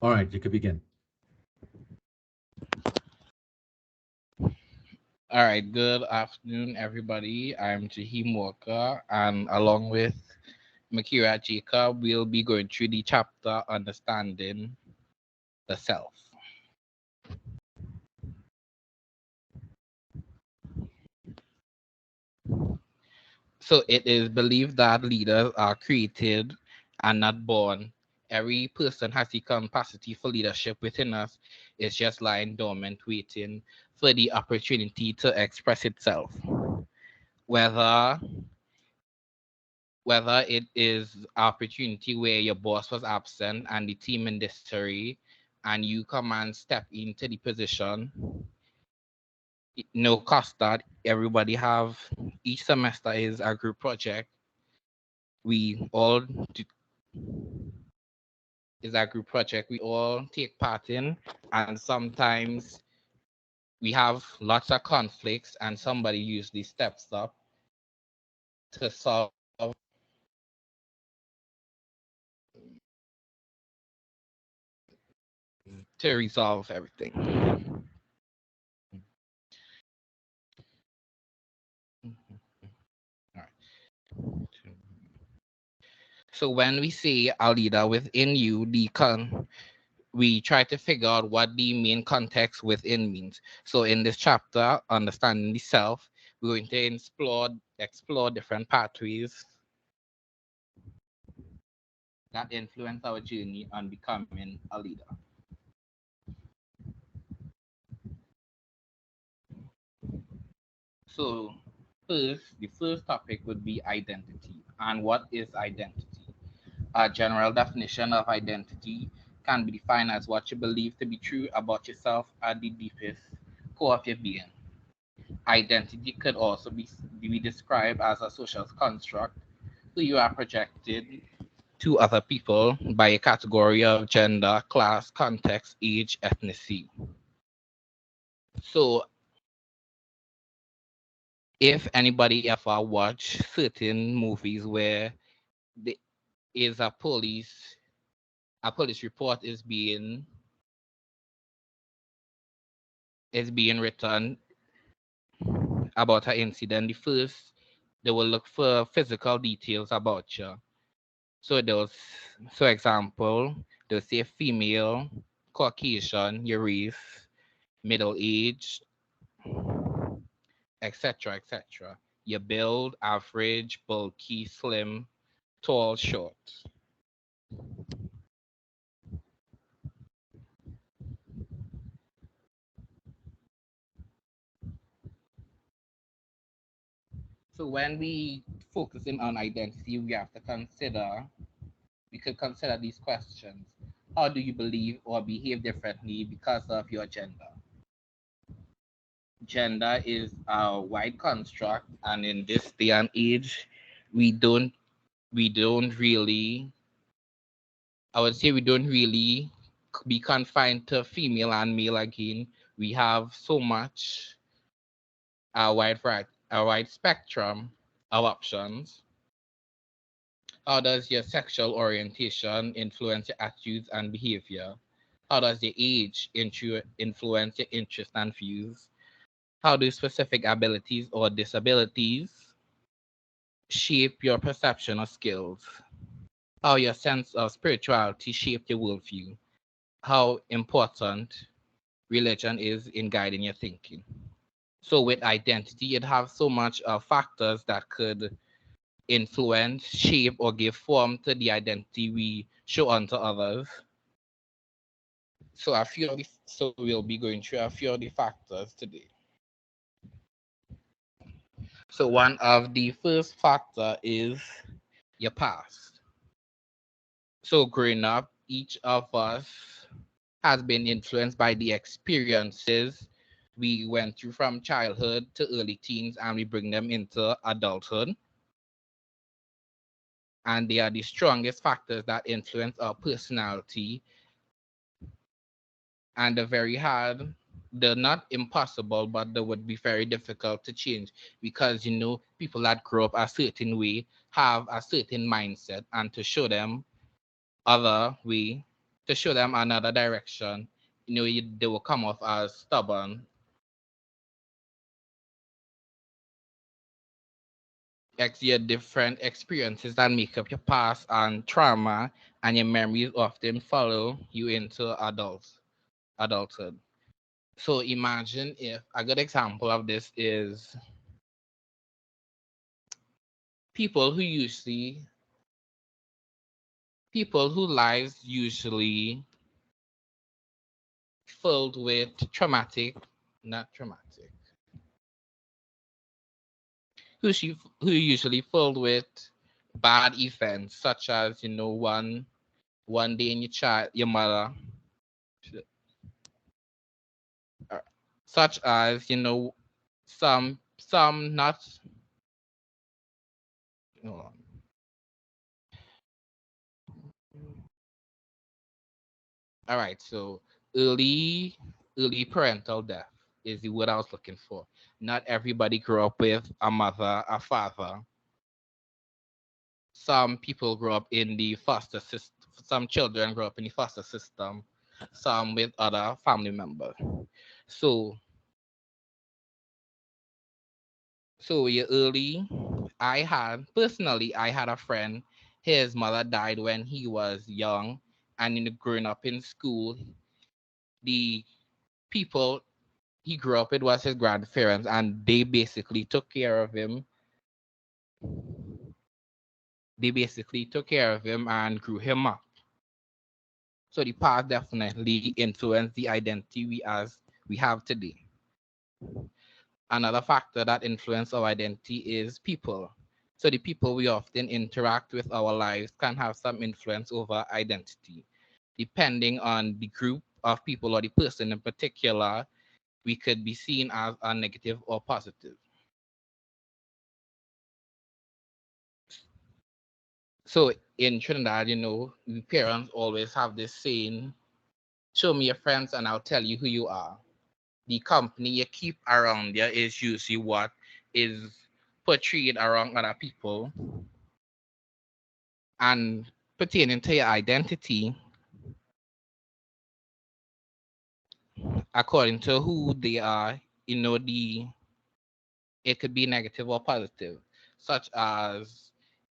All right, you can begin. All right, good afternoon, everybody. I'm Jahim Walker, and along with Makira Jacob, we'll be going through the chapter Understanding the Self. So, it is believed that leaders are created and not born. Every person has the capacity for leadership within us. It's just lying dormant, waiting for the opportunity to express itself. Whether whether it is opportunity where your boss was absent and the team in history and you come and step into the position, no cost that everybody have. Each semester is a group project. We all do, is a group project we all take part in, and sometimes we have lots of conflicts and somebody usually steps up to solve to resolve everything. All right. So when we say a leader within you, we try to figure out what the main context within means. So in this chapter, understanding the self, we're going to explore different pathways that influence our journey on becoming a leader. So the first topic would be identity. And what is identity? A general definition of identity can be defined as what you believe to be true about yourself at the deepest core of your being. Identity could also be described as a social construct who you are projected to other people by a category of gender, class, context, age, ethnicity. So if anybody ever watch certain movies where there is a police report is being written about an incident, the first they will look for physical details about you. So those, so example, they'll say female, Caucasian, your race, middle age, etc., etc. Your build, average, bulky, slim, tall, short. So when we focusing on identity, we could consider these questions. How do you believe or behave differently because of your gender? Gender is a wide construct, and in this day and age, we don't we don't really I would say we don't really be confined to female and male again. We have so much a wide spectrum of options. How does your sexual orientation influence your attitudes and behavior? How does your age influence your interests and views? How do specific abilities or disabilities shape your perception of skills? How your sense of spirituality shape your worldview? How important religion is in guiding your thinking? So with identity, it has so much factors that could influence, shape, or give form to the identity we show onto others. So we'll be going through a few of the factors today. So one of the first factor is your past. So growing up, each of us has been influenced by the experiences we went through from childhood to early teens, and we bring them into adulthood. And they are the strongest factors that influence our personality, and they're not impossible, but they would be very difficult to change because people that grow up a certain way have a certain mindset, and to show them other way to show them another direction, they will come off as stubborn. Your different experiences that make up your past and trauma and your memories often follow you into adulthood. So imagine if a good example of this is people who usually people who lives usually filled with traumatic, not traumatic, who usually filled with bad events, such as one day in your mother, uh, such as some not. Hold on. All right, so early early parental death is the word I was looking for. Not everybody grew up with a mother, a father. Some people grow up in the foster system. Some children grow up in the foster system. Some with other family members. So, yeah, early, I had a friend. His mother died when he was young, and growing up in school, the people he grew up with was his grandparents, and they basically took care of him. They basically took care of him and grew him up. So the past definitely influenced the identity we have today. Another factor that influence our identity is people. So the people we often interact with our lives can have some influence over identity. Depending on the group of people or the person in particular, we could be seen as a negative or positive. So in Trinidad, the parents always have this saying, show me your friends and I'll tell you who you are. The company you keep around you is usually what is portrayed around other people, and pertaining to your identity according to who they are. The It could be negative or positive, such as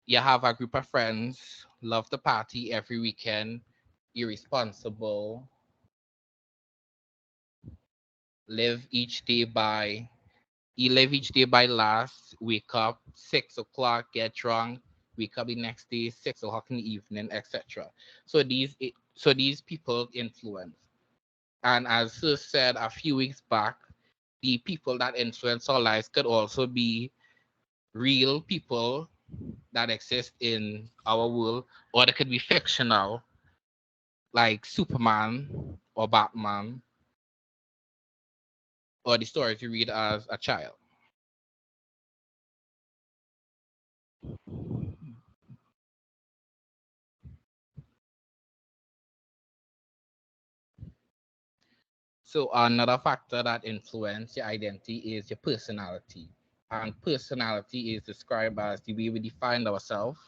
you have a group of friends, love to party every weekend, irresponsible, live each day by you live each day by last, wake up 6 o'clock, get drunk, wake up the next day 6 o'clock in the evening, etc. So these people influence. And as Sir said a few weeks back, the people that influence our lives could also be real people that exist in our world, or they could be fictional, like Superman or Batman, or the stories you read as a child. So another factor that influences your identity is your personality. And personality is described as the way we define ourselves.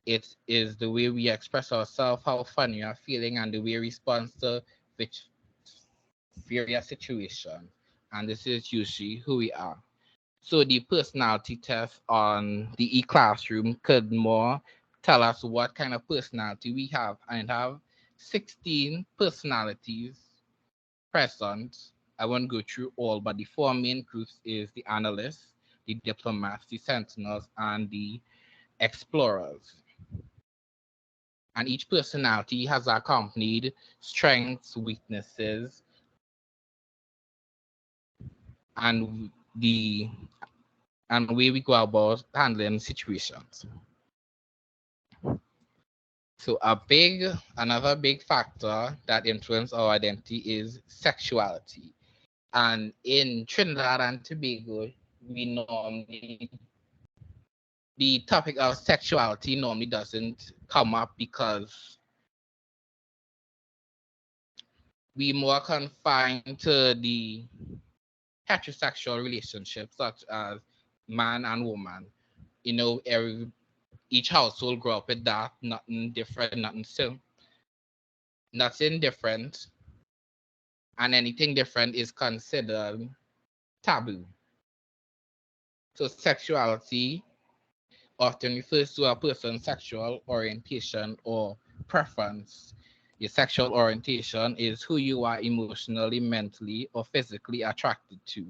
It is the way we express ourselves, how fun we are feeling, and the way we respond to which various situation. And this is usually who we are. So the personality test on the e-classroom could more tell us what kind of personality we have, and have 16 personalities present. I won't go through all, but the four main groups is the analysts, the diplomats, the sentinels, and the explorers. And each personality has accompanied strengths, weaknesses, and the and way we go about handling situations. So another big factor that influence our identity is sexuality. And in Trinidad and Tobago, we normally the topic of sexuality normally doesn't come up because we more confined to the heterosexual relationships such as man and woman. You know, every each household grow up with that, nothing different, nothing different, and anything different is considered taboo. So sexuality often refers to a person's sexual orientation or preference. Your sexual orientation is who you are emotionally, mentally, or physically attracted to.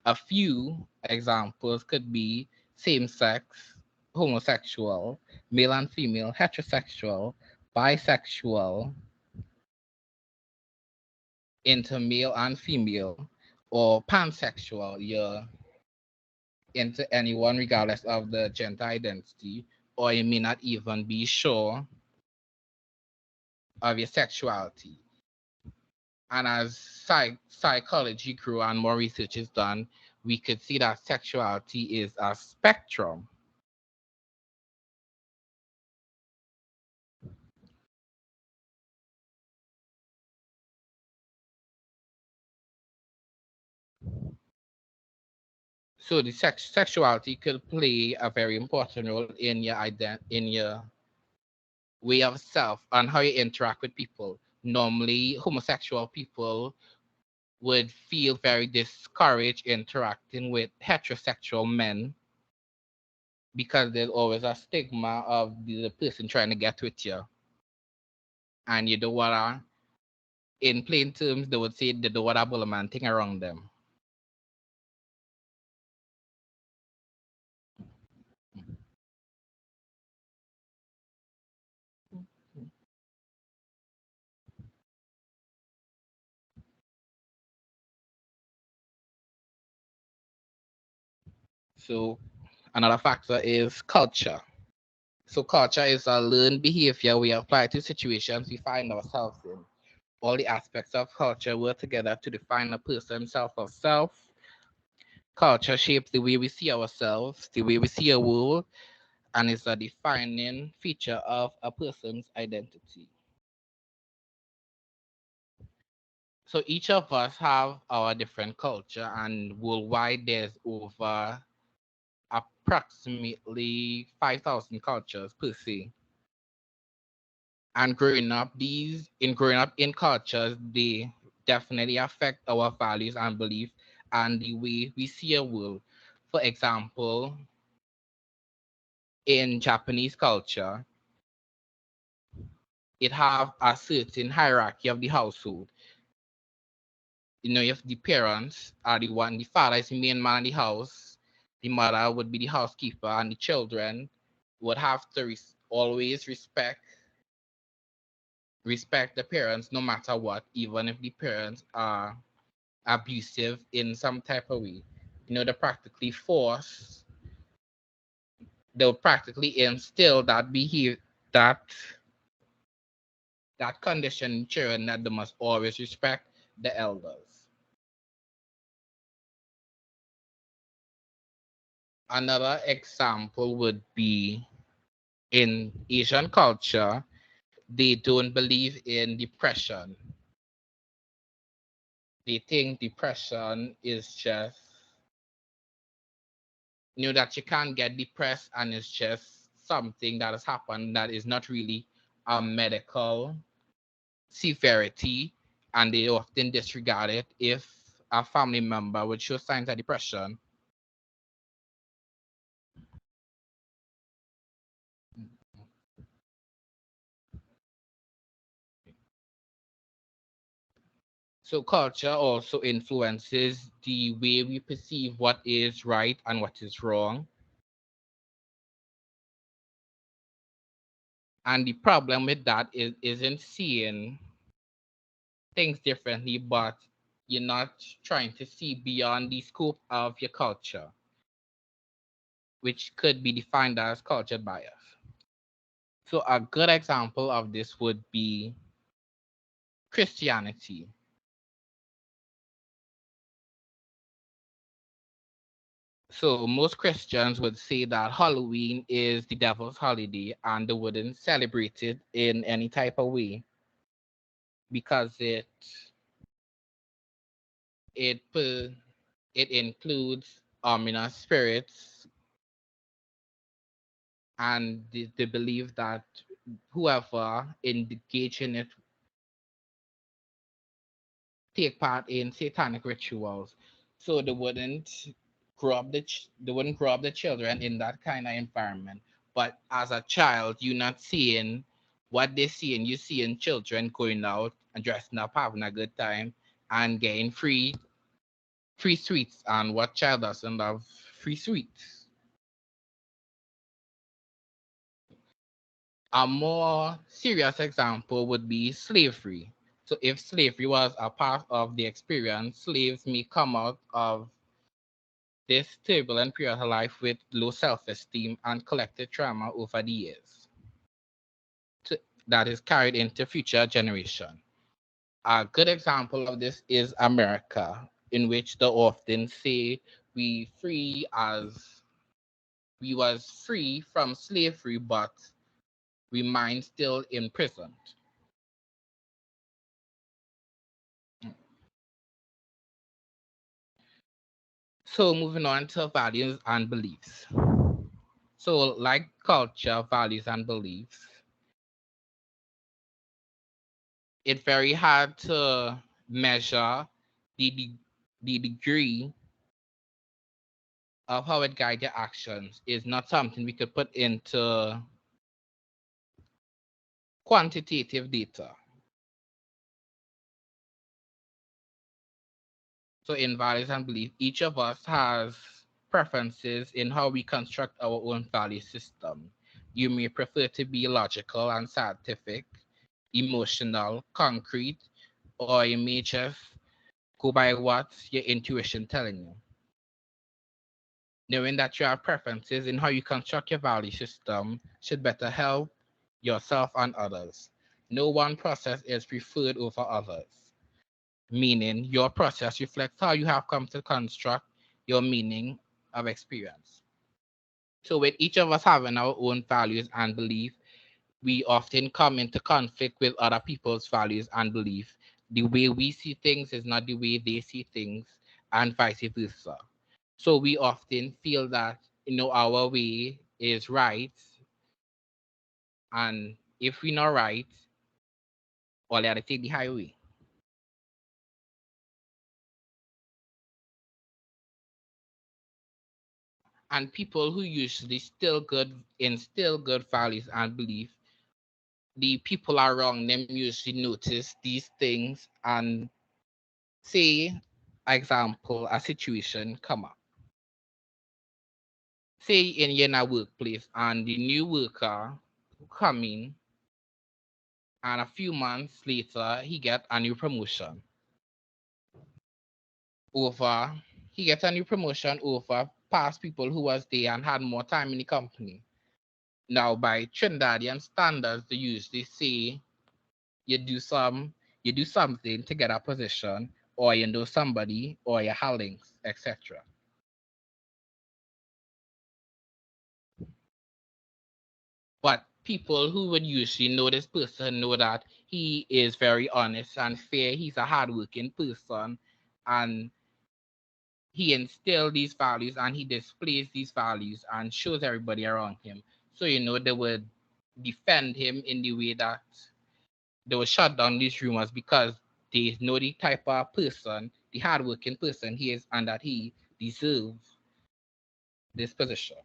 A few examples could be same sex, homosexual, male and female, heterosexual, bisexual, intermale and female, or pansexual. You're into anyone regardless of the gender identity, or you may not even be sure of your sexuality. And as psychology grew and more research is done, we could see that sexuality is a spectrum. So the sexuality could play a very important role in your in your way of self and how you interact with people. Normally, homosexual people would feel very discouraged interacting with heterosexual men because there's always a stigma of the person trying to get with you, and you don't wanna. In plain terms, they would say they don't wanna bull a man thing around them. So another factor is culture. So culture is a learned behavior we apply to situations we find ourselves in. All the aspects of culture work together to define a person's self of self. Culture shapes the way we see ourselves, the way we see a world, and is a defining feature of a person's identity. So each of us have our different culture, and worldwide there's over approximately 5,000 cultures per se. And growing up in cultures, they definitely affect our values and beliefs and the way we see a world. For example, in Japanese culture, it have a certain hierarchy of the household. You know, if the parents are the father is the main man in the house, the mother would be the housekeeper, and the children would have to always respect the parents no matter what, even if the parents are abusive in some type of way. You know, they'll practically instill that that that condition in children that they must always respect the elders. Another example would be in Asian culture, they don't believe in depression. They think depression is just, you know, that you can't get depressed and it's just something that has happened that is not really a medical severity, and they often disregard it if a family member would show signs of depression. So culture also influences the way we perceive what is right and what is wrong. And the problem with that isn't seeing things differently, but you're not trying to see beyond the scope of your culture, which could be defined as culture bias. So a good example of this would be Christianity. So most Christians would say that Halloween is the devil's holiday and they wouldn't celebrate it in any type of way because it pu- it includes ominous spirits and they believe that whoever engage in it take part in satanic rituals. So they wouldn't grow up the children in that kind of environment. But as a child, you're not seeing what they see, and you seeing children going out and dressing up, having a good time, and getting free sweets. And what child doesn't love free sweets? A more serious example would be slavery. So if slavery was a part of the experience, slaves may come out of this turbulent period of life with low self-esteem and collected trauma over the years that is carried into future generation. A good example of this is America, in which they often say we free as we was free from slavery, but we mind still imprisoned. So moving on to values and beliefs. So like culture, values and beliefs, it's very hard to measure the, the degree of how it guides your actions. Is not something we could put into quantitative data. So in values and belief, each of us has preferences in how we construct our own value system. You may prefer to be logical and scientific, emotional, concrete, or you may just go by what your intuition telling you. Knowing that you have preferences in how you construct your value system should better help yourself and others. No one process is preferred over others, meaning your process reflects how you have come to construct your meaning of experience. So, with each of us having our own values and beliefs, we often come into conflict with other people's values and beliefs. The way we see things is not the way they see things, and vice versa. So we often feel that our way is right, and if we're not right, all you have to take the highway. And people who usually still good values and belief, the people around them usually notice these things and say, example, a situation come up. Say in a workplace and the new worker come in, and a few months later he get a new promotion over he gets a new promotion over past people who was there and had more time in the company. Now by Trinidadian standards, they usually say you do some you do something to get a position, or you know somebody, or you have links, etc. But people who would usually know this person know that he is very honest and fair. He's a hardworking person, and he instills these values and he displays these values and shows everybody around him. So they would defend him in the way that they would shut down these rumors, because they know the type of person, the hardworking person he is, and that he deserves this position.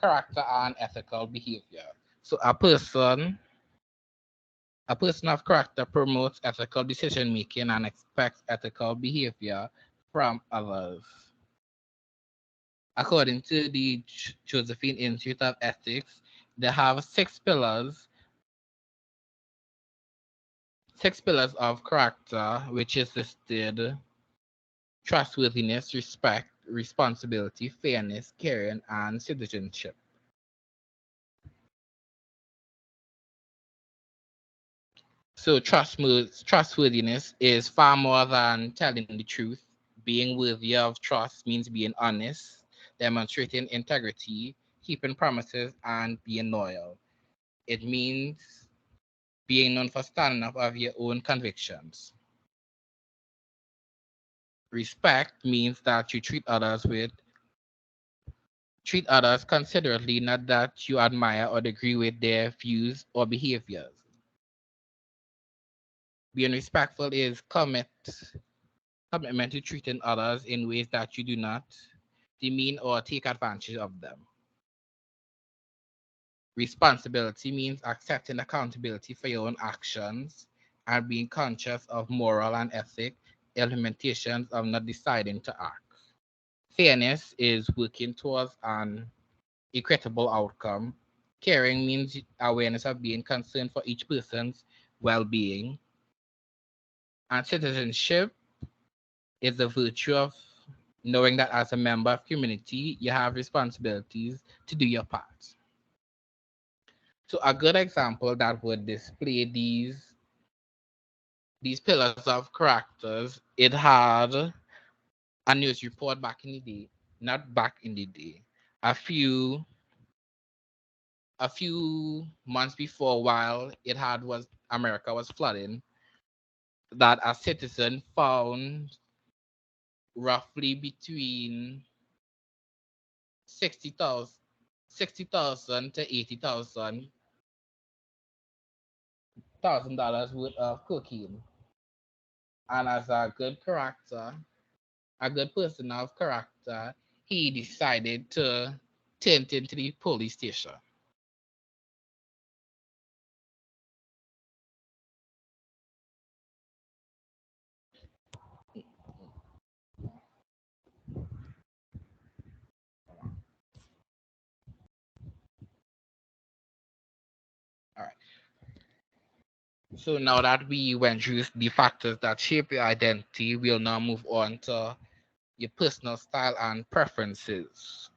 Character and ethical behavior. So a person of character promotes ethical decision making and expects ethical behavior from others. According to the Josephine Institute of Ethics, they have six pillars of character, which is listed: trustworthiness, respect, responsibility, fairness, caring, and citizenship. So trustworthiness is far more than telling the truth. Being worthy of trust means being honest, demonstrating integrity, keeping promises, and being loyal. It means being known for standing up of your own convictions. Respect means that you treat others considerately, not that you admire or agree with their views or behaviors. Being respectful is commitment to treating others in ways that you do not demean or take advantage of them. Responsibility means accepting accountability for your own actions and being conscious of moral and ethic implementations of not deciding to act. Fairness is working towards an equitable outcome. Caring means awareness of being concerned for each person's well being. And citizenship is the virtue of knowing that as a member of community, you have responsibilities to do your part. So a good example that would display these pillars of characters, it had a news report back in the day, not back in the day, a few months before while it had was America was flooding, that a citizen found roughly between 60,000 to 80,000 dollars worth of cocaine. And as a good character, a good person of character, he decided to turn it into the police station. All right. So now that we went through the factors that shape your identity, we'll now move on to your personal style and preferences.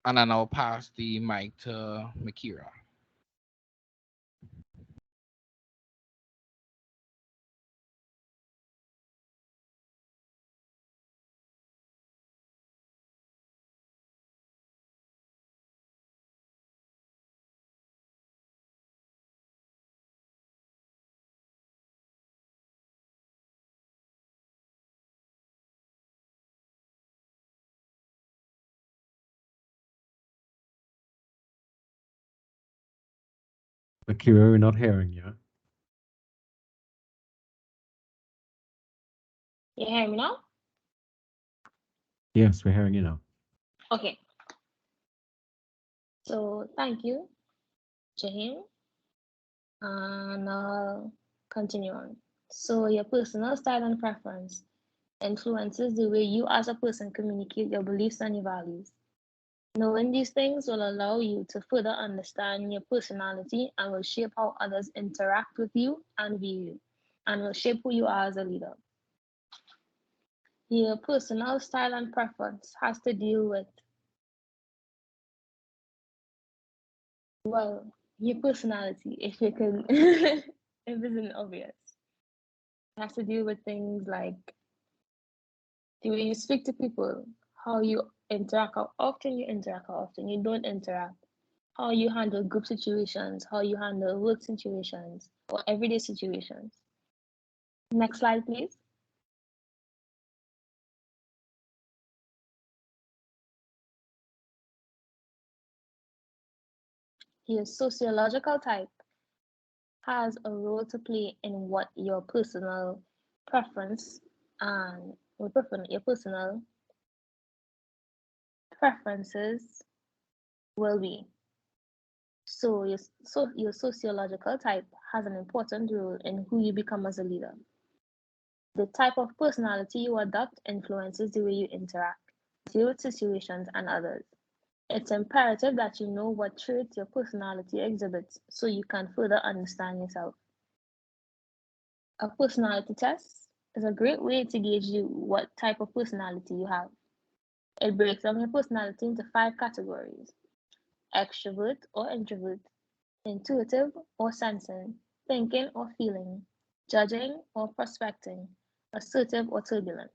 And I now pass the mic to Makira. Akira, we're not hearing you. You hear me now? Yes, we're hearing you now. Okay. So thank you, Jahim. And I'll continue on. So your personal style and preference influences the way you as a person communicate your beliefs and your values. Knowing these things will allow you to further understand your personality and will shape how others interact with you and view you, and will shape who you are as a leader. Your personal style and preference has to deal with, well, your personality, if you can, if it isn't obvious. It has to deal with things like the way you speak to people, how you interact, how often you interact, how often you don't interact, how you handle group situations, how you handle work situations, or everyday situations. Next slide, please. Your sociological type has a role to play in what your personal preference and your personal preferences will be. So your sociological type has an important role in who you become as a leader. The type of personality you adopt influences the way you interact, deal with situations and others. It's imperative that you know what traits your personality exhibits so you can further understand yourself. A personality test. is a great way to gauge what type of personality you have. It breaks down your personality into 5 categories: extrovert or introvert, intuitive or sensing, thinking or feeling, judging or prospecting, assertive or turbulent.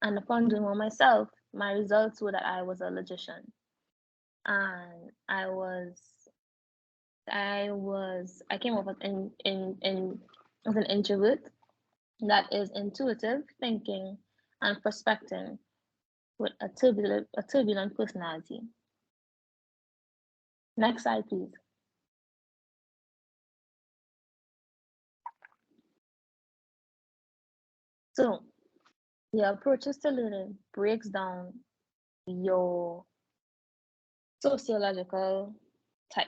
And upon doing one myself, my results were that I was a logician. And I came up as an introvert that is intuitive, thinking, and prospecting with a turbulent personality. Next slide, please. So, the approaches to learning breaks down your sociological type.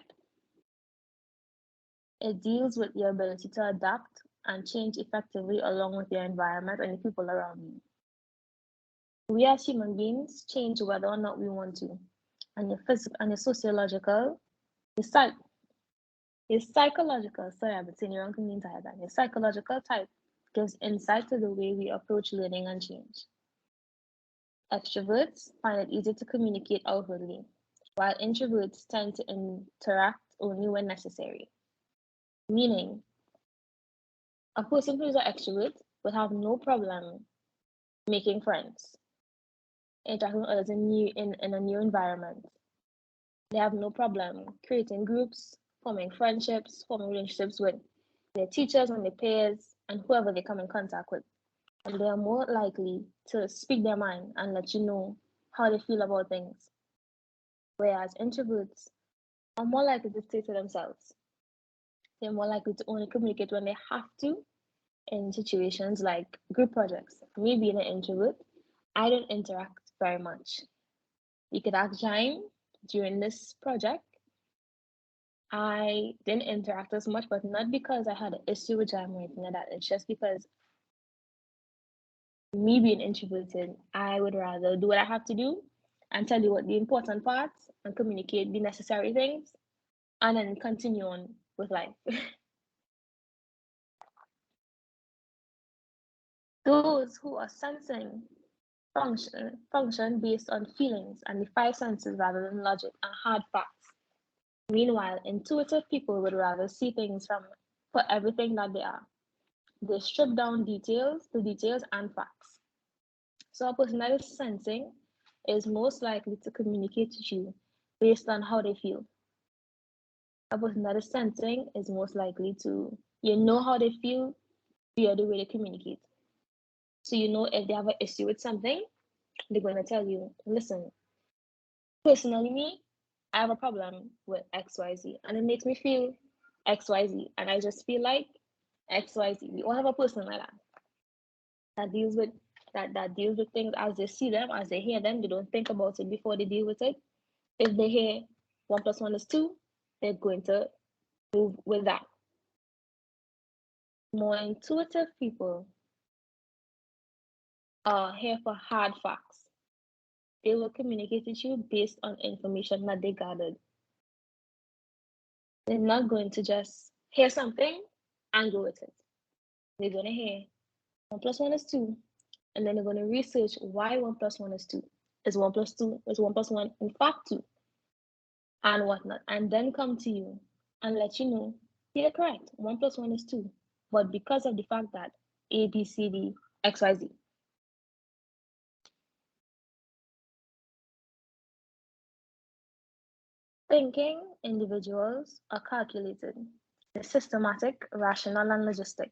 It deals with your ability to adapt and change effectively along with your environment and the people around you. We as human beings change whether or not we want to. And your physical and your sociological, your psychological, sorry, I've been saying the wrong thing the entire time. Your psychological type gives insight to the way we approach learning and change. Extroverts find it easy to communicate outwardly, while introverts tend to interact only when necessary. Meaning, a person who is an extrovert would have no problem making friends, interacting with others in a new environment. They have no problem creating groups, forming friendships, forming relationships with their teachers and their peers and whoever they come in contact with. And they are more likely to speak their mind and let you know how they feel about things. Whereas introverts are more likely to stay to themselves. They're more likely to only communicate when they have to in situations like group projects. Me being an introvert, I don't interact very much. You could ask Jaime during this project. I didn't interact as much, but not because I had an issue with Jaime or anything like that. It's just because me being introverted, I would rather do what I have to do and tell you what the important parts and communicate the necessary things and then continue on with life. Those who are sensing function based on feelings and the 5 senses rather than logic and hard facts. Meanwhile, intuitive people would rather see things for everything that they are. They strip down the details and facts. So a person that is sensing is most likely to communicate with you based on how they feel. A person that is sensing is most likely to, how they feel via the way they communicate. So if they have an issue with something, they're going to tell you, listen, personally me, I have a problem with XYZ and it makes me feel XYZ and I just feel like XYZ. We all have a person like that deals with things as they see them, as they hear them. They don't think about it before they deal with it. If they hear 1 + 1 is 2, they're going to move with that. More intuitive people are here for hard facts. They will communicate with you based on information that they gathered. They're not going to just hear something and go with it. They're going to hear 1 + 1 is 2, and then they're going to research why 1 + 1 is 2. Is 1 + 2, is 1 + 1 in fact 2? And whatnot, and then come to you and let you know, you're correct, 1 + 1 is 2, but because of the fact that A, B, C, D, X, Y, Z. Thinking individuals are calculated, they're systematic, rational, and logistic.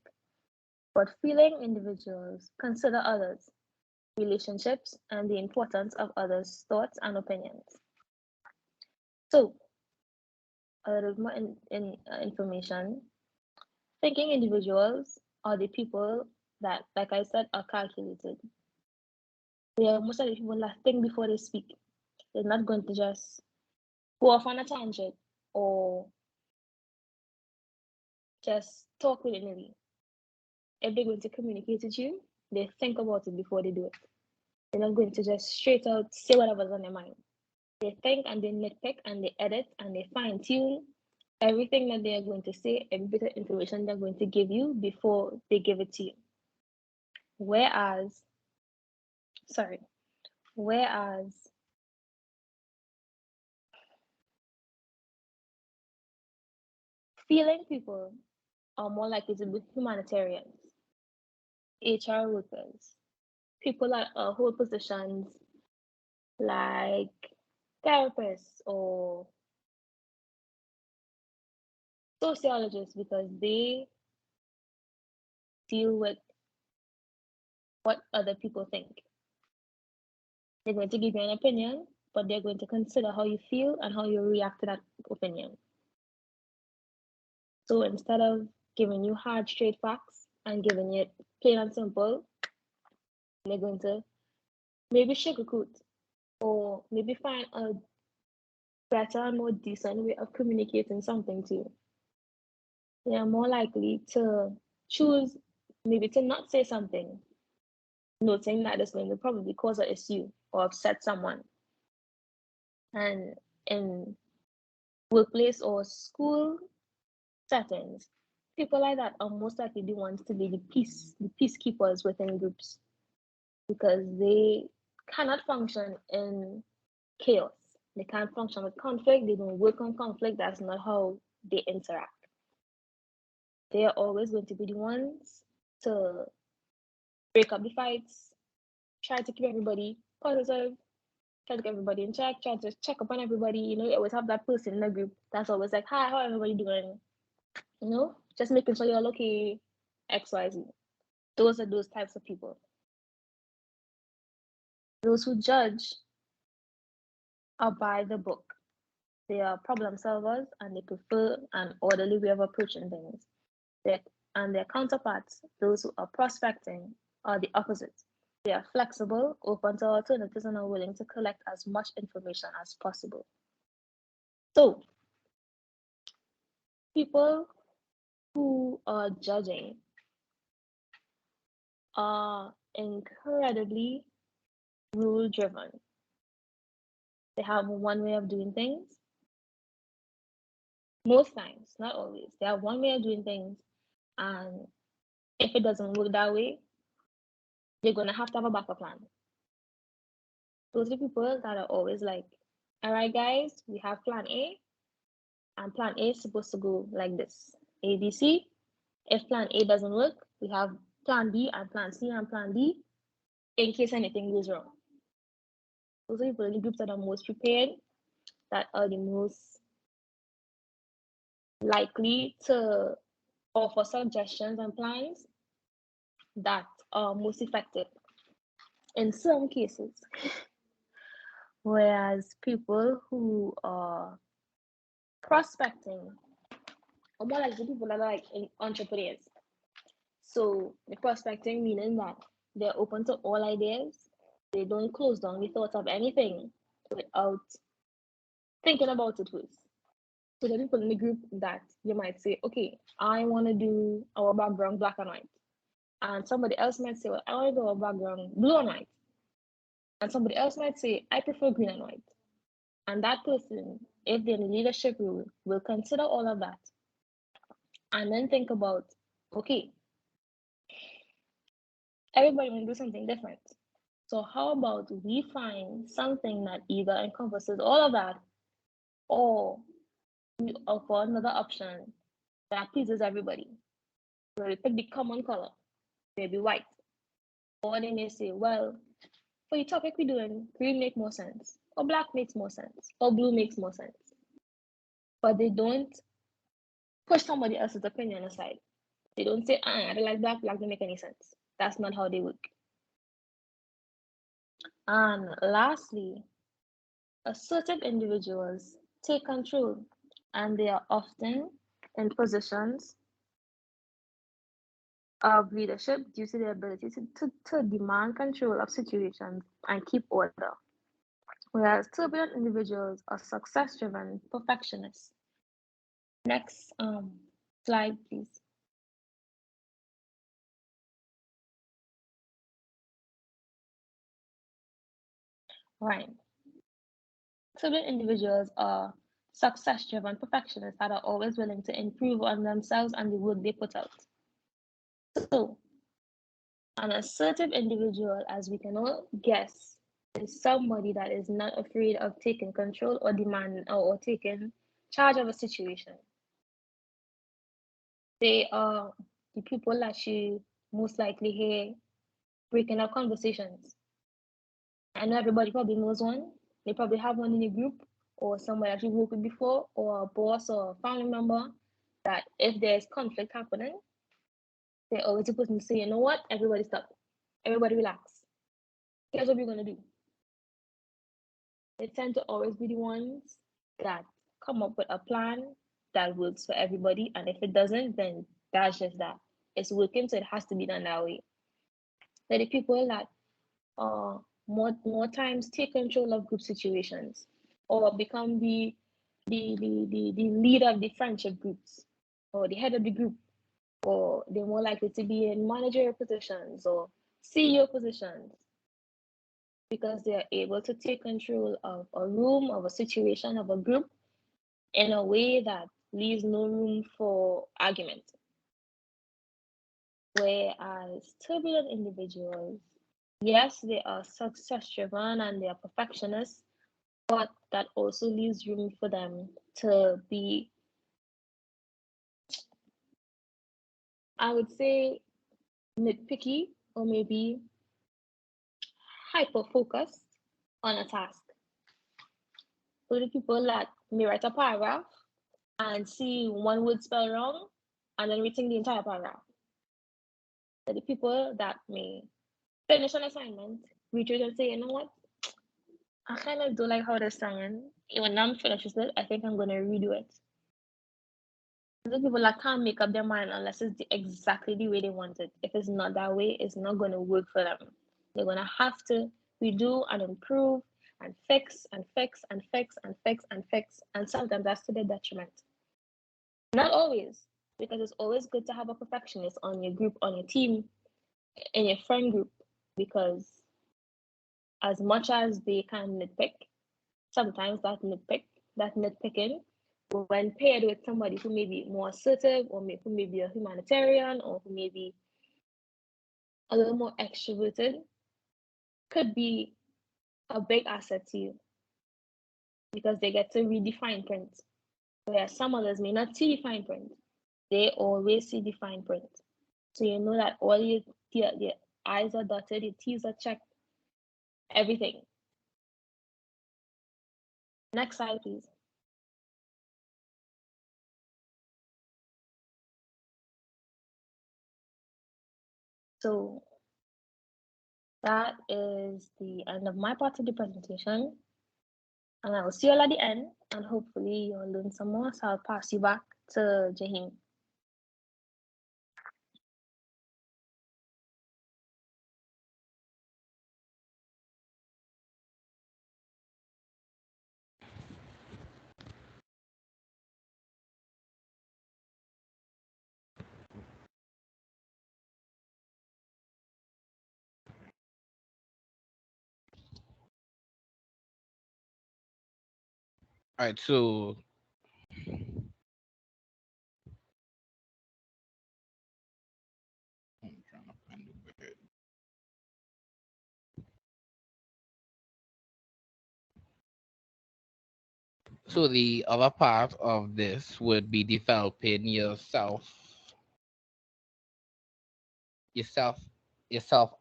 But feeling individuals consider others, relationships, and the importance of others' thoughts and opinions. So, a little more information. Thinking individuals are the people that, like I said, are calculated. They are most of the people that think before they speak. They're not going to just go off on a tangent or just talk willy-nilly. If they're going to communicate with you, they think about it before they do it. They're not going to just straight out say whatever's on their mind. They think and they nitpick and they edit and they fine-tune everything that they are going to say, every bit of information they're going to give you before they give it to you. Whereas feeling people are more likely to be humanitarians, HR workers, people that hold positions like therapists or sociologists because they deal with what other people think. They're going to give you an opinion, but they're going to consider how you feel and how you react to that opinion. So instead of giving you hard, straight facts and giving it plain and simple, they're going to maybe sugarcoat or maybe find a better and more decent way of communicating something to you. They are more likely to choose maybe to not say something, noting that it's going to probably cause an issue or upset someone. And in workplace or school settings, people like that are most likely the ones to be the peacekeepers within groups because they cannot function in chaos. They can't function with conflict. They don't work on conflict. That's not how they interact. They are always going to be the ones to break up the fights, try to keep everybody positive, try to get everybody in check, try to check up on everybody. You always have that person in the group that's always like, hi, how everybody doing? Just making sure you're all okay, XYZ. Those are those types of people. Those who judge are by the book. They are problem solvers and they prefer an orderly way of approaching things. And their counterparts, those who are prospecting, are the opposite. They are flexible, open to alternatives, and are willing to collect as much information as possible. So, people who are judging are incredibly rule driven. They have one way of doing things. Most times, not always. They have one way of doing things, and if it doesn't work that way, they're gonna have to have a backup plan. Those are people that are always like, all right, guys, we have plan A, and plan A is supposed to go like this. A, B, C. If plan A doesn't work, we have plan B and plan C and plan D in case anything goes wrong. Those are people in the groups that are most prepared, that are the most likely to offer suggestions and plans that are most effective in some cases. Whereas people who are prospecting are more like the people that are like entrepreneurs. So the prospecting meaning that they're open to all ideas. They don't close down the thought of anything without thinking about it first. So the people in the group that you might say, okay, I want to do our background black and white. And somebody else might say, well, I want to do our background blue and white. And somebody else might say, I prefer green and white. And that person, if they're in the leadership role, will consider all of that and then think about, okay, everybody will do something different. So how about we find something that either encompasses all of that, or we offer another option that pleases everybody. So we pick the common color, maybe white. Or they may say, well, for the topic we're doing, green makes more sense, or black makes more sense, or blue makes more sense. But they don't push somebody else's opinion aside. They don't say, I don't like black, black don't make any sense. That's not how they work. And lastly, assertive individuals take control, and they are often in positions of leadership due to their ability to demand control of situations and keep order. Whereas turbulent individuals are success-driven perfectionists. Next slide, please. Right. Turbulent individuals are success-driven perfectionists that are always willing to improve on themselves and the work they put out. So An assertive individual, as we can all guess, is somebody that is not afraid of taking control or demand or taking charge of a situation. They are the people that you most likely hear breaking up conversations. I know everybody probably knows one. They probably have one in a group or somewhere that you've worked with before, or a boss or a family member that if there's conflict happening, they're always the person to say, you know what, everybody stop. Everybody relax. Here's what we're gonna do. They tend to always be the ones that come up with a plan that works for everybody. And if it doesn't, then that's just that. It's working, so it has to be done that way. They're the people that more times take control of group situations or become the leader of the friendship groups or the head of the group, or they're more likely to be in managerial positions or CEO positions because they are able to take control of a room, of a situation, of a group in a way that leaves no room for argument. Whereas turbulent individuals, yes, they are success driven and they are perfectionists, but that also leaves room for them to be, I would say, nitpicky or maybe hyper focused on a task. So the people that may write a paragraph and see one word spelled wrong and then rethink the entire paragraph. So the people that may finish an assignment, read it and say, you know what, I kind of don't like how this sounds. When I'm finished with it, I think I'm going to redo it. The people that can't make up their mind unless it's exactly the way they want it. If it's not that way, it's not going to work for them. They're going to have to redo and improve and fix and fix and fix and fix and fix. And sometimes that's to their detriment. Not always, because it's always good to have a perfectionist on your group, on your team, in your friend group, because as much as they can nitpick, sometimes that nitpicking, when paired with somebody who may be more assertive or who may be a humanitarian or who may be a little more extroverted, could be a big asset to you because they get to read the fine print. Whereas some others may not see the fine print. They always see the fine print. So you know that all your I's are dotted, your T's are checked, everything. Next slide, please. So that is the end of my part of the presentation. And I will see you all at the end, and hopefully you'll learn some more. So I'll pass you back to Jahim. All right, so I'm trying to find the word. So the other part of this would be developing yourself yourself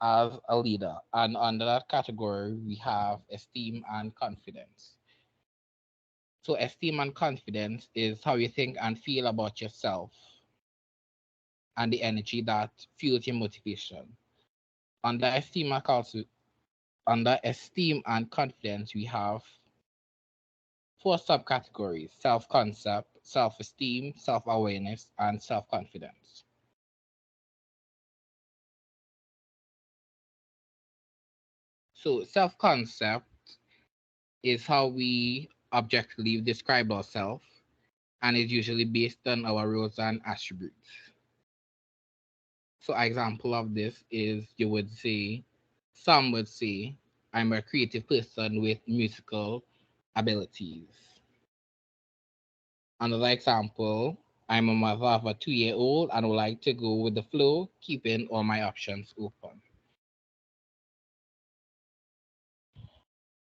as a leader. And under that category, we have esteem and confidence. So esteem and confidence is how you think and feel about yourself and the energy that fuels your motivation. Under esteem and under esteem and confidence, we have four subcategories: self-concept, self-esteem, self-awareness, and self-confidence. So self-concept is how we objectively describe ourselves and is usually based on our roles and attributes. So an example of this is some would say, I'm a creative person with musical abilities. Another example, I'm a mother of a 2-year-old and would like to go with the flow, keeping all my options open.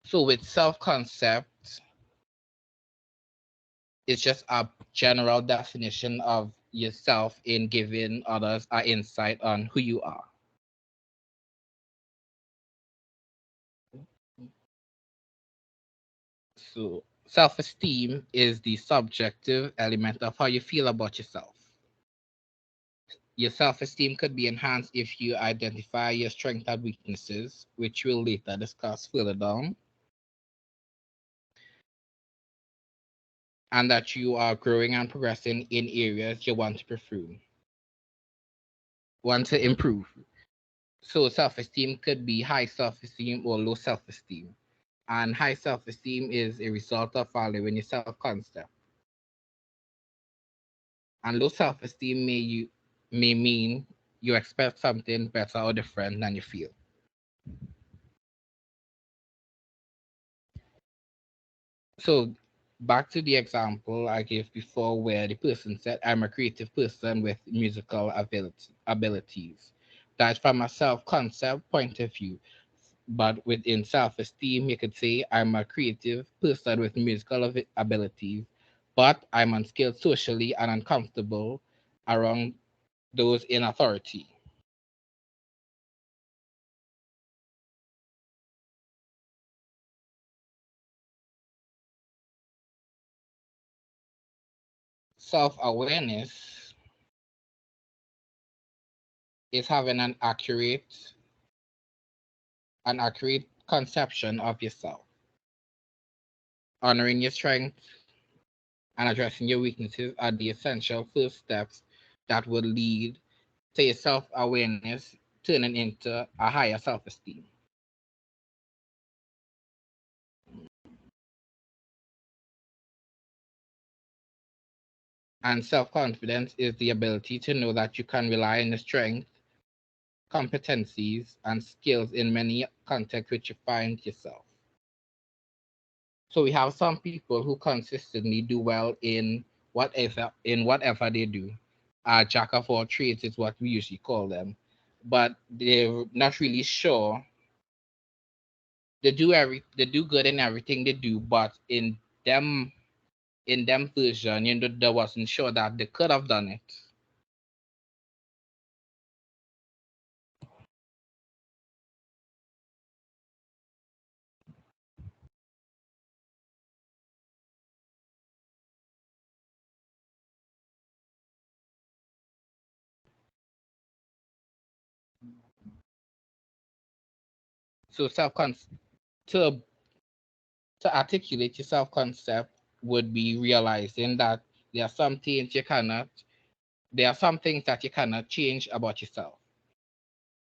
So with self-concept, it's just a general definition of yourself in giving others an insight on who you are. So self-esteem is the subjective element of how you feel about yourself. Your self-esteem could be enhanced if you identify your strengths and weaknesses, which we'll later discuss further down, and that you are growing and progressing in areas you want to improve. So self-esteem could be high self-esteem or low self-esteem. And high self-esteem is a result of valuing your self-concept. And low self-esteem may mean you expect something better or different than you feel. So back to the example I gave before where the person said, I'm a creative person with musical abilities. That's from a self-concept point of view. But within self-esteem, you could say I'm a creative person with musical abilities, but I'm unskilled socially and uncomfortable around those in authority. Self-awareness is having an accurate conception of yourself, honoring your strengths and addressing your weaknesses are the essential first steps that will lead to your self-awareness turning into a higher self-esteem. And self-confidence is the ability to know that you can rely on your strength, competencies, and skills in many contexts which you find yourself. So we have some people who consistently do well in whatever they do. Jack of all trades is what we usually call them, but they're not really sure. They do good in everything they do, but them in them version, they wasn't sure that they could have done it. So to to articulate your self concept would be realizing that there are some things you cannot there are some things that you cannot change about yourself,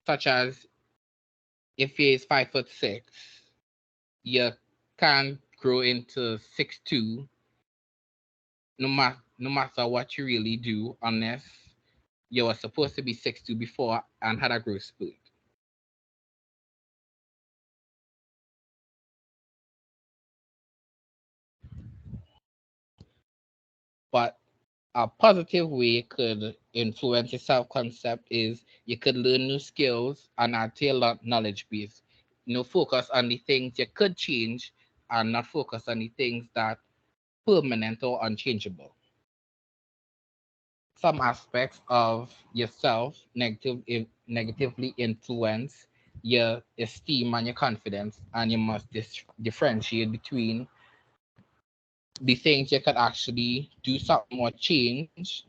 such as if you're 5'6", you can't grow into 6'2", no matter what you really do, unless you were supposed to be 6'2" before and had a growth spurt. But a positive way could influence your self-concept is you could learn new skills and add to your knowledge base. Focus on the things you could change and not focus on the things that permanent or unchangeable. Some aspects of yourself negatively influence your esteem and your confidence, and you must differentiate between the things you could actually do something or change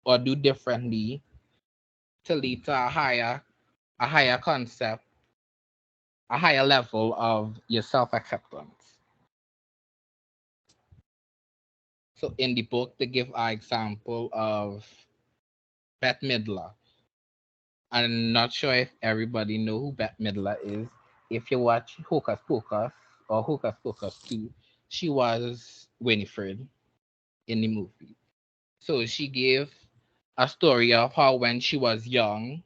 or do differently to lead to a higher concept, a higher level of your self-acceptance. So in the book, they give an example of Bette Midler. I'm not sure if everybody know who Bette Midler is. If you watch Hocus Pocus or Hocus Pocus 2, she was Winifred in the movie. So she gave a story of how when she was young,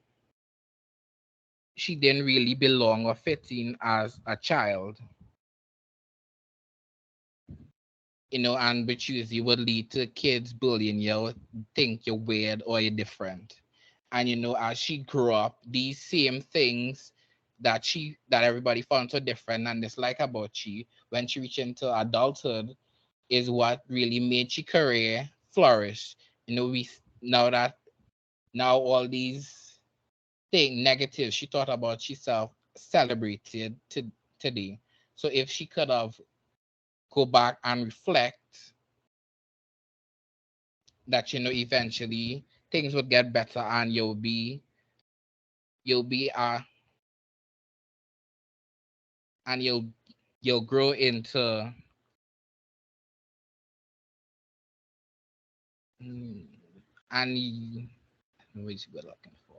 she didn't really belong or fit in as a child, and which usually would lead to kids bullying you, think you're weird or you're different. And as she grew up, these same things that everybody found so different and dislike about she when she reached into adulthood is what really made she career flourish. We now all these thing negative she thought about herself celebrated today. So if she could have go back and reflect that eventually things would get better and you'll be and you'll grow into and which we're looking for.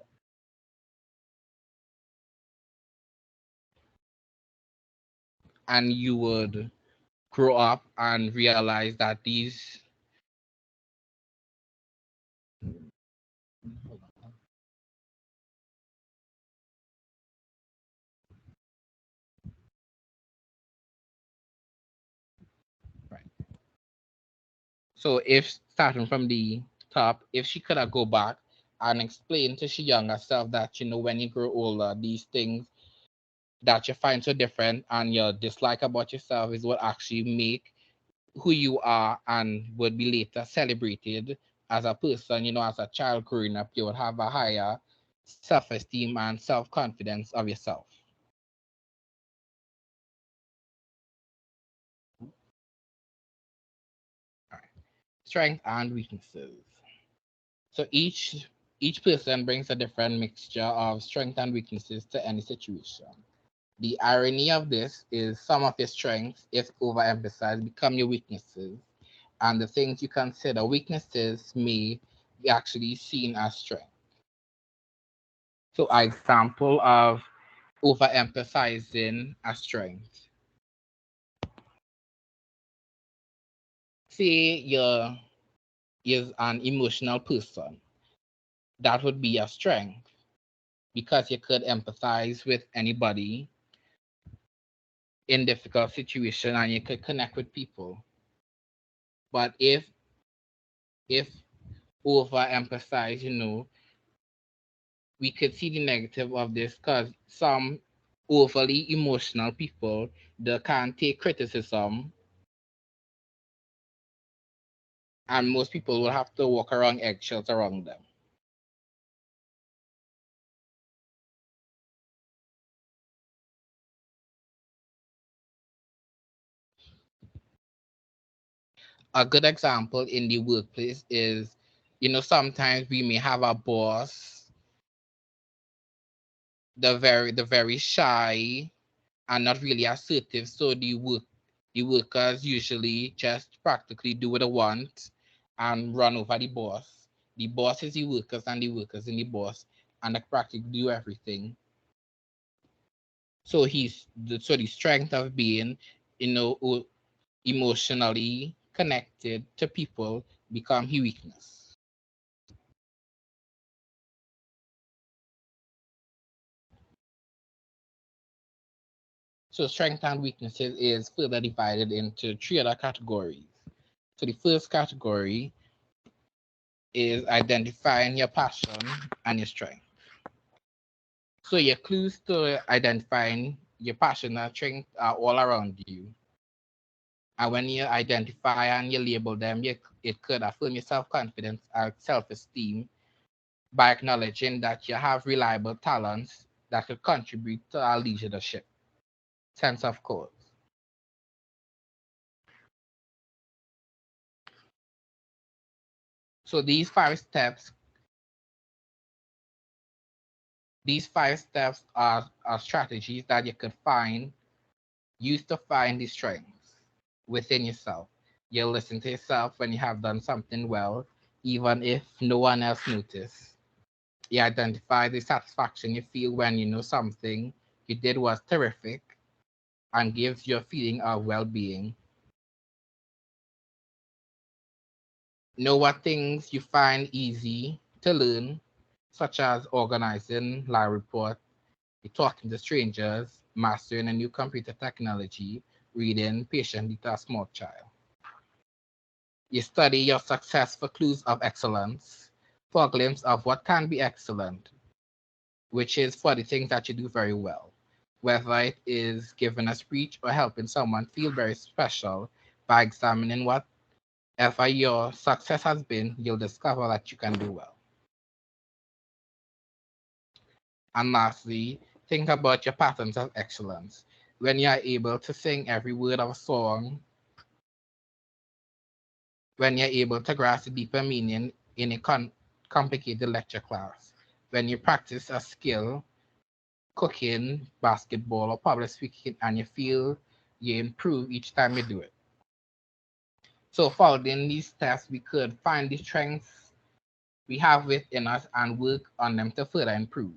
And you would grow up and realize that these right. So if starting from the top, if she could have go back and explain to she younger self that when you grow older, these things that you find so different and your dislike about yourself is what actually make who you are and would be later celebrated as a person. As a child growing up, you would have a higher self-esteem and self-confidence of yourself. All right. Strengths and weaknesses. So each person brings a different mixture of strengths and weaknesses to any situation. The irony of this is some of your strengths, if overemphasized, become your weaknesses, and the things you consider weaknesses may be actually seen as strength. So, an example of overemphasizing a strength. Say you're an emotional person. That would be a strength because you could empathize with anybody in difficult situation and you could connect with people. But if overemphasize, we could see the negative of this because some overly emotional people they can't take criticism, and most people will have to walk around eggshells around them. A good example in the workplace is, sometimes we may have a boss, the very shy and not really assertive. So the workers usually just practically do what they want and run over the boss. The boss is the workers and the workers in the boss, and they practically do everything. So the strength of being, emotionally connected to people become his weakness. So strength and weaknesses is further divided into three other categories. So the first category is identifying your passion and your strength. So your clues to identifying your passion and strength are all around you. And when you identify and you label them, it could affirm your self-confidence and self-esteem by acknowledging that you have reliable talents that could contribute to our leadership sense of cause. So these five steps are strategies that you could use to find the strengths within yourself. You'll listen to yourself when you have done something well, even if no one else noticed. You identify the satisfaction you feel when you know something you did was terrific and gives you a feeling of well-being. Know what things you find easy to learn, such as organizing lab report, talking to strangers, mastering a new computer technology, reading patiently to a small child. You study your success for clues of excellence, for a glimpse of what can be excellent, which is for the things that you do very well. whether it is giving a speech or helping someone feel very special. By examining whatever your success has been, you'll discover that you can do well. And lastly, think about your patterns of excellence. When you are able to sing every word of a song, when you're able to grasp the deeper meaning in a complicated lecture class, when you practice a skill, cooking, basketball, or public speaking, and you feel you improve each time you do it. So following these steps, we could find the strengths we have within us and work on them to further improve.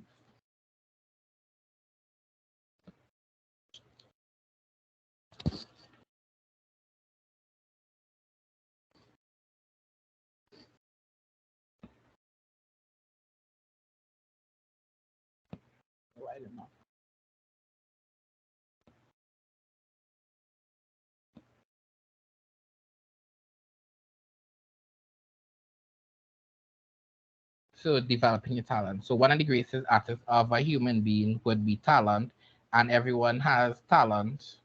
So developing your talent. So one of the greatest assets of a human being would be talent, and everyone has talent.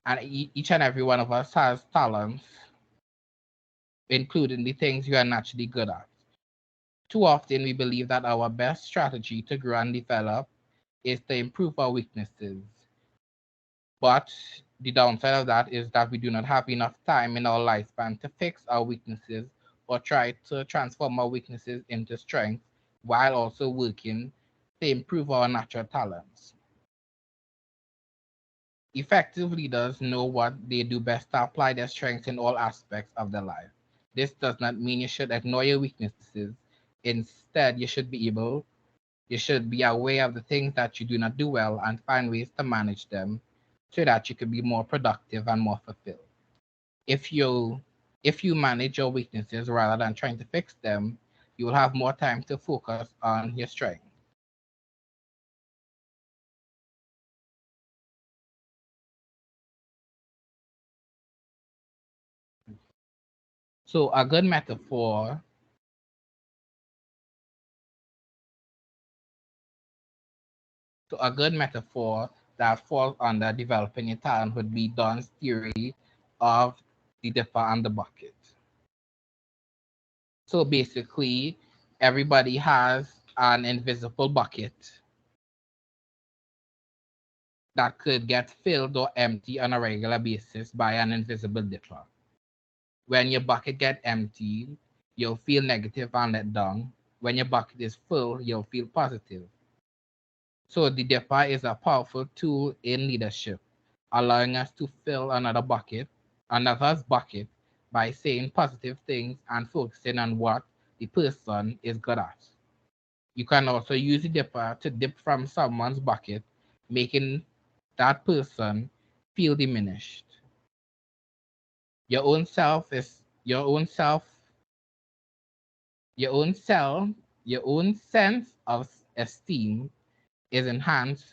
And each and every one of us has talents, including the things you are naturally good at. Too often, we believe that our best strategy to grow and develop is to improve our weaknesses. But the downside of that is that we do not have enough time in our lifespan to fix our weaknesses or try to transform our weaknesses into strength while also working to improve our natural talents. Effective leaders know what they do best to apply their strengths in all aspects of their life. This does not mean you should ignore your weaknesses. Instead, you should be aware of the things that you do not do well and find ways to manage them so that you can be more productive and more fulfilled. If you if you manage your weaknesses rather than trying to fix them, you will have more time to focus on your strength. So a good metaphor that falls under developing your talent would be Don's theory of the dipper and the bucket. So basically, everybody has an invisible bucket that could get filled or empty on a regular basis by an invisible dipper. When your bucket get empty, you'll feel negative and let down. When your bucket is full, you'll feel positive. So the dipper is a powerful tool in leadership, allowing us to fill another's bucket by saying positive things and focusing on what the person is good at. You can also use the dipper to dip from someone's bucket, making that person feel diminished. Your own self is your own self, your own self, your own sense of esteem is enhanced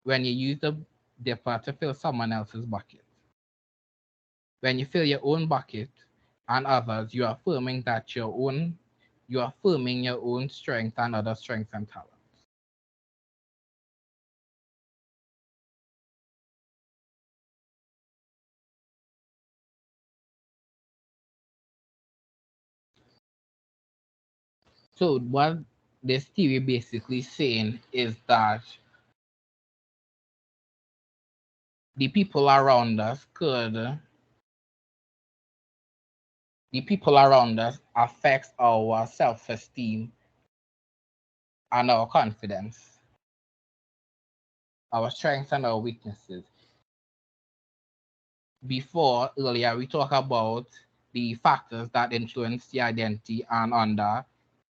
when you use the dipper to fill someone else's bucket. When you fill your own bucket and others, you are affirming your own strength and other strengths and talents. So what this theory basically saying is that the people around us could the people around us affects our self-esteem and our confidence, our strengths and our weaknesses. Before earlier we talked about the factors that influence the identity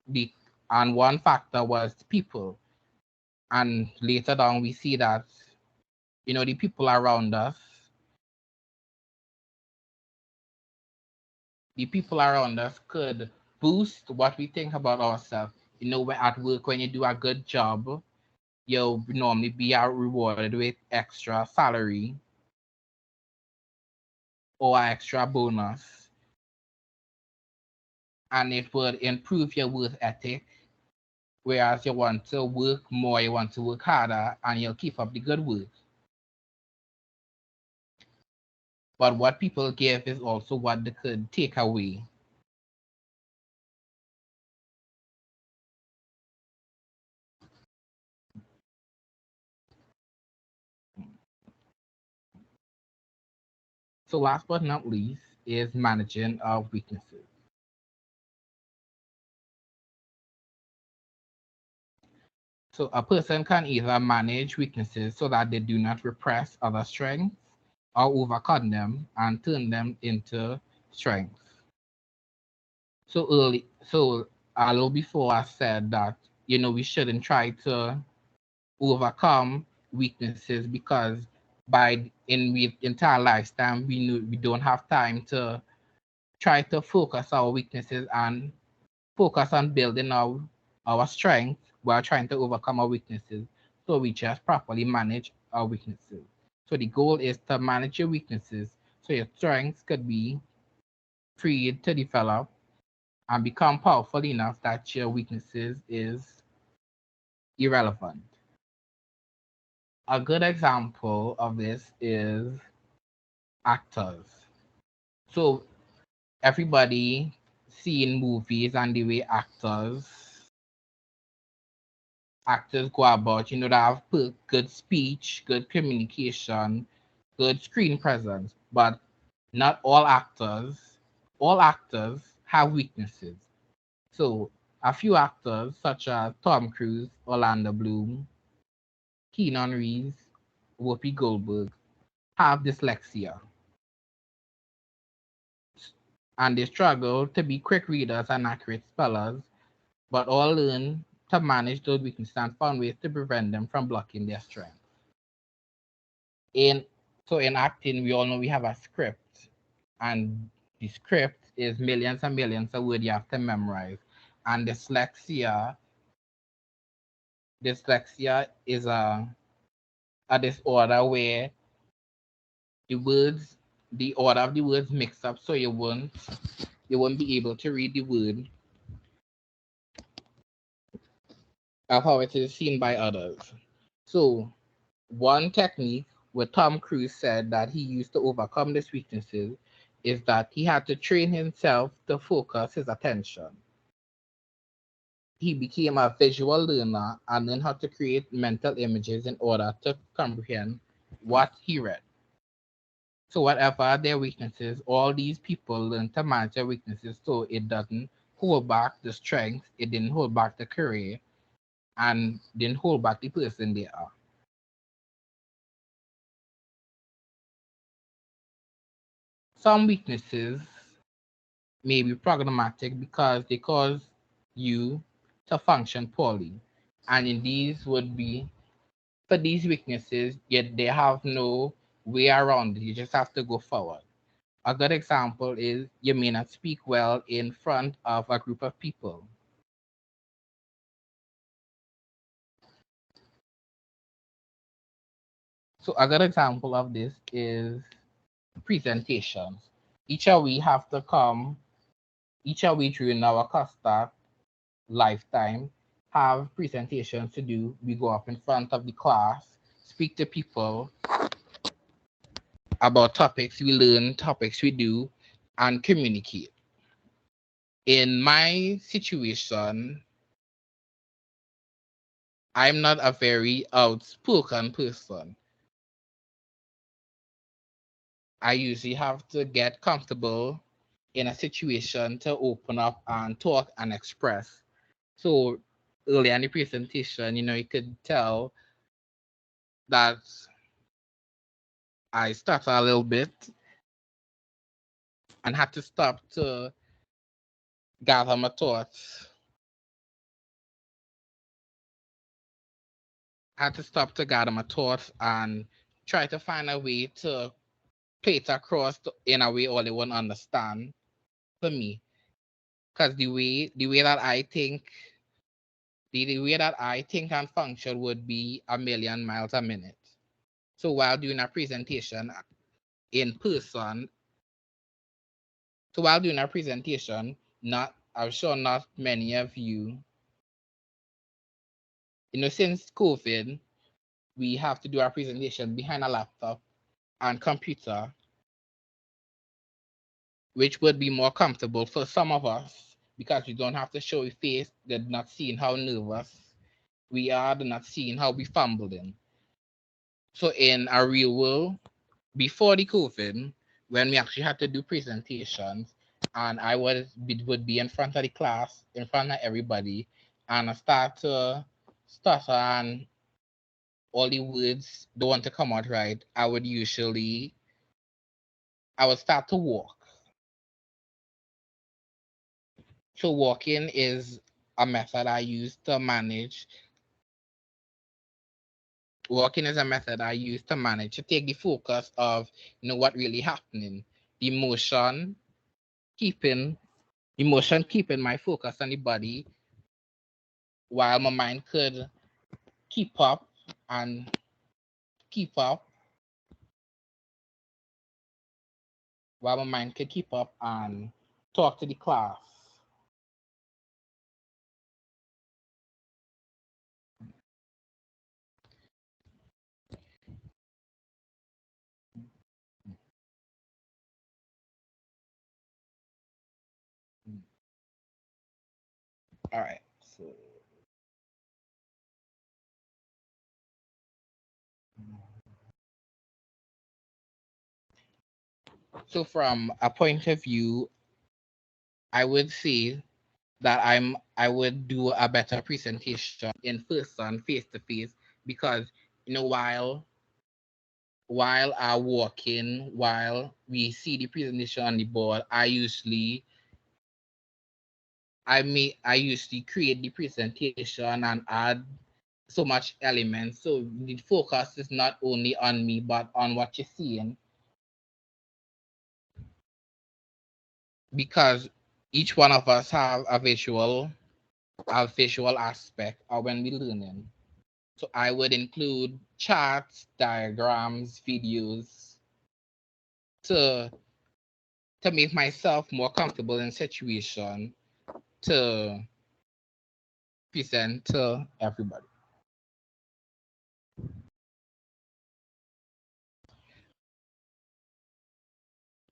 the and one factor was people. And later down we see that the people around us, could boost what we think about ourselves. At work when you do a good job, you'll normally be rewarded with extra salary or extra bonus. and it would improve your work ethic. Whereas you want to work more, you want to work harder, and you'll keep up the good work. But what people give is also what they could take away. So last but not least is managing of weaknesses. So a person can either manage weaknesses so that they do not repress other strengths or overcome them and turn them into strengths. So a little before I said that, we shouldn't try to overcome weaknesses because by in we entire lifetime we know we don't have time to try to focus our weaknesses and focus on building our strength while trying to overcome our weaknesses. So we just properly manage our weaknesses. So the goal is to manage your weaknesses so your strengths could be freed to develop and become powerful enough that your weaknesses is irrelevant. A good example of this is actors. So everybody seeing movies and the way actors go about, they have good speech, good communication, good screen presence, but not all actors have weaknesses. So a few actors such as Tom Cruise, Orlando Bloom, Keanu Reeves, Whoopi Goldberg have dyslexia and they struggle to be quick readers and accurate spellers, but all learn to manage those weaknesses and found ways to prevent them from blocking their strength. In in acting, we all know we have a script, and the script is millions and millions of words you have to memorize. And dyslexia is a disorder where the order of the words mix up, so you won't be able to read the word of how it is seen by others. So one technique where Tom Cruise said that he used to overcome these weaknesses is that he had to train himself to focus his attention. He became a visual learner and learned how to create mental images in order to comprehend what he read. So whatever their weaknesses, all these people learn to manage their weaknesses so it doesn't hold back the strength, it didn't hold back the career, and didn't hold back the person they are. Some weaknesses may be problematic because they cause you to function poorly. And in these would be for these weaknesses, yet they have no way around it. You just have to go forward. A good example is you may not speak well in front of a group of people. So a good example of this is presentations. Each of we have to come, each of we during our Costa lifetime have presentations to do. We go up in front of the class, speak to people about topics we learn, topics we do, and communicate. In my situation, I'm not a very outspoken person. I usually have to get comfortable in a situation to open up and talk and express. So early in the presentation, you could tell that I stuttered a little bit and had to stop to gather my thoughts. I had to stop to gather my thoughts and try to find a way to play it across in a way all they won't understand for me. Because the way that I think, the way that I think and function would be a million miles a minute. So while doing a presentation in person, not I'm sure not many of you, since COVID, we have to do our presentation behind a laptop and computer, which would be more comfortable for some of us because we don't have to show a face. They're not seeing how nervous we are. They're not seeing how we fumbling. So in our real world, before the COVID, when we actually had to do presentations, and I would be in front of the class, in front of everybody, and I start to stutter and all the words don't want to come out right, I would start to walk. So walking is a method I use to manage. Walking is a method I use to manage, to take the focus of what really happening. The keeping keeping my focus on the body while my mind could keep up and keep up while my mind could keep up and talk to the class. All right. So from a point of view, I would say that I would do a better presentation in person, face to face, because while I walking, while we see the presentation on the board, I usually create the presentation and add so much elements. So the focus is not only on me, but on what you're seeing. Because each one of us have a visual aspect of when we're learning. So I would include charts, diagrams, videos to make myself more comfortable in situation to present to everybody.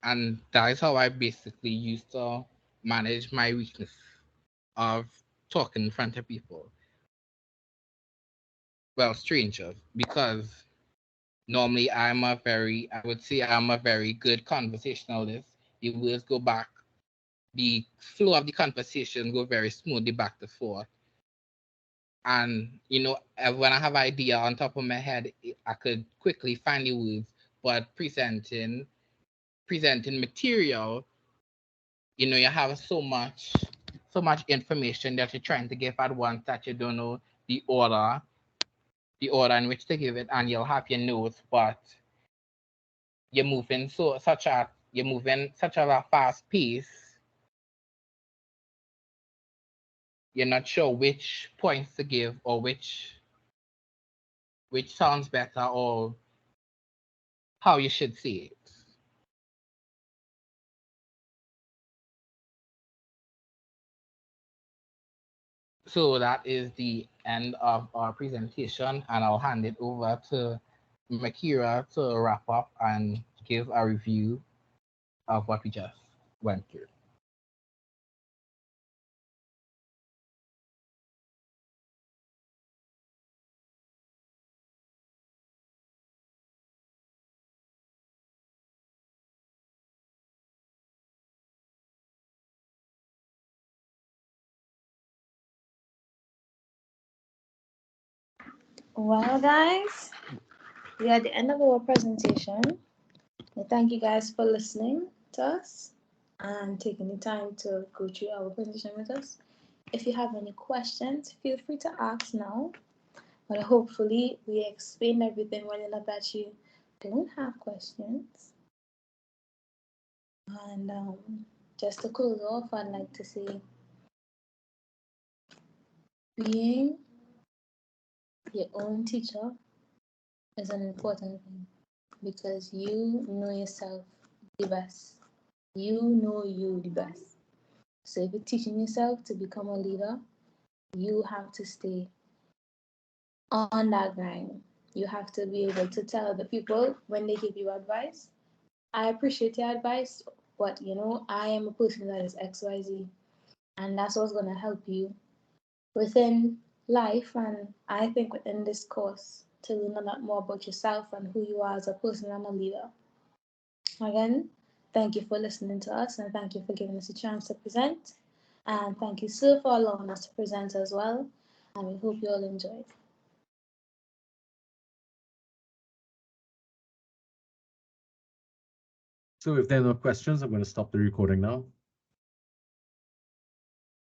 And that is how I basically used to manage my weakness of talking in front of people. Well, strangers, because normally I would say I'm a very good conversationalist. The words go back, the flow of the conversation go very smoothly back to forth. And when I have idea on top of my head, I could quickly find the words. But presenting material, you have so much information that you're trying to give at once that you don't know the order in which to give it, and you'll have your notes, but you're moving such a fast pace, you're not sure which points to give or which sounds better or how you should see it. So that is the end of our presentation, and I'll hand it over to Makira to wrap up and give a review of what we just went through. Well, guys, we are at the end of our presentation. Thank you guys for listening to us and taking the time to go through our presentation with us. If you have any questions, feel free to ask now. But hopefully, we explained everything well enough that you don't have questions. And just to close off, I'd like to say being your own teacher is an important thing because you know yourself the best. You know you the best. So if you're teaching yourself to become a leader, you have to stay on that grind. You have to be able to tell the people when they give you advice, I appreciate your advice, but I am a person that is XYZ, and that's what's going to help you within life, and I think within this course, to learn a lot more about yourself and who you are as a person and a leader. Again, thank you for listening to us, and thank you for giving us a chance to present. And thank you, Sue, for allowing us to present as well. And we hope you all enjoyed. So if there are no questions, I'm going to stop the recording now.